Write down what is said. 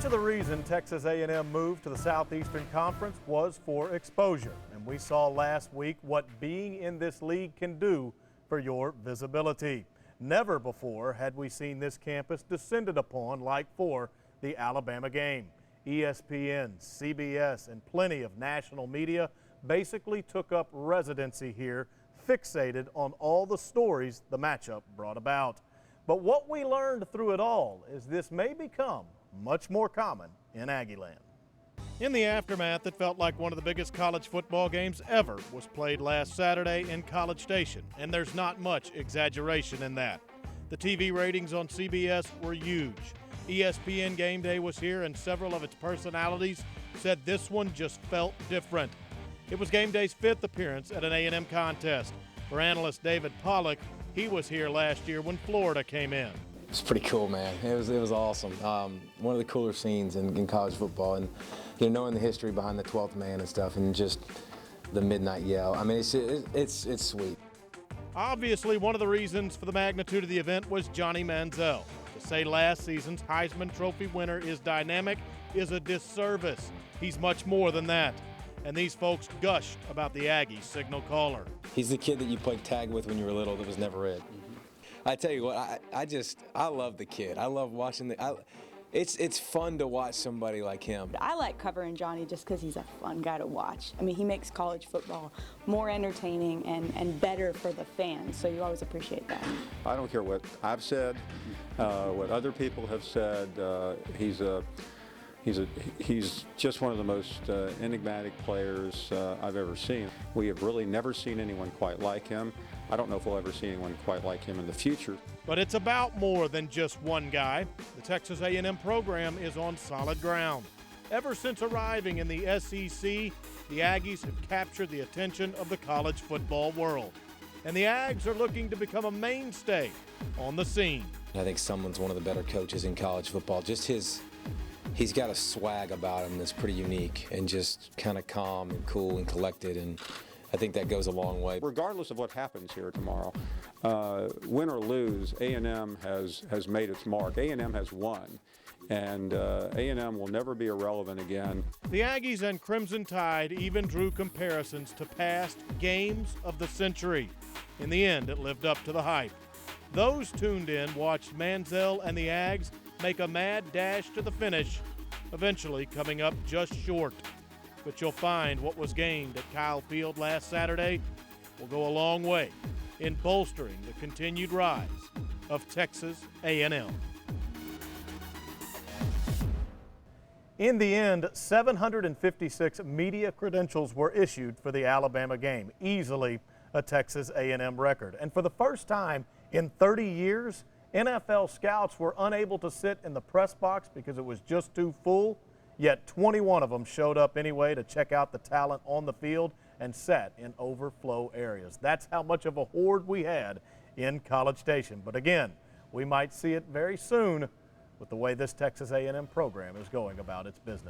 of the reason Texas A&M moved to the Southeastern Conference was for exposure, and we saw last week what being in this league can do for your visibility. Never before had we seen this campus descended upon like for the Alabama game. ESPN, CBS, and plenty of national media basically took up residency here, fixated on all the stories the matchup brought about. But what we learned through it all is this may become much more common in Aggieland. In the aftermath, it felt like one of the biggest college football games ever was played last Saturday in College Station, and there's not much exaggeration in that. The TV ratings on CBS were huge. ESPN GameDay was here, and several of its personalities said this one just felt different. It was GameDay's 5th appearance at an A&M contest. For analyst David Pollock, he was here last year when Florida came in. It's pretty cool, man. It was awesome. One of the cooler scenes in college football, and knowing the history behind the 12th man and stuff, and just the midnight yell. I mean, it's sweet. Obviously, one of the reasons for the magnitude of the event was Johnny Manziel. To say last season's Heisman Trophy winner is dynamic is a disservice. He's much more than that. And these folks gushed about the Aggies signal caller. He's the kid that you played tag with when you were little that was never it. I tell you what, I love the kid. I love watching it's fun to watch somebody like him. I like covering Johnny just because he's a fun guy to watch. I mean, he makes college football more entertaining and better for the fans, so you always appreciate that. I don't care what I've said, what other people have said. He's just one of the most enigmatic players I've ever seen. We have really never seen anyone quite like him. I don't know if we'll ever see anyone quite like him in the future. But it's about more than just one guy. The Texas A&M program is on solid ground. Ever since arriving in the SEC, the Aggies have captured the attention of the college football world. And the Ags are looking to become a mainstay on the scene. I think Sumlin's one of the better coaches in college football. Just he's got a swag about him that's pretty unique and just kind of calm and cool and collected, and I think that goes a long way. Regardless of what happens here tomorrow, win or lose, A&M has made its mark. A&M has won, and A&M will never be irrelevant again. The Aggies and Crimson Tide even drew comparisons to past games of the century. In the end, it lived up to the hype. Those tuned in watched Manziel and the Ags make a mad dash to the finish, eventually coming up just short. But you'll find what was gained at Kyle Field last Saturday will go a long way in bolstering the continued rise of Texas A&M. In the end, 756 media credentials were issued for the Alabama game, easily a Texas A&M record. And for the first time in 30 years, NFL scouts were unable to sit in the press box because it was just too full, yet 21 of them showed up anyway to check out the talent on the field and sat in overflow areas. That's how much of a horde we had in College Station. But again, we might see it very soon with the way this Texas A&M program is going about its business.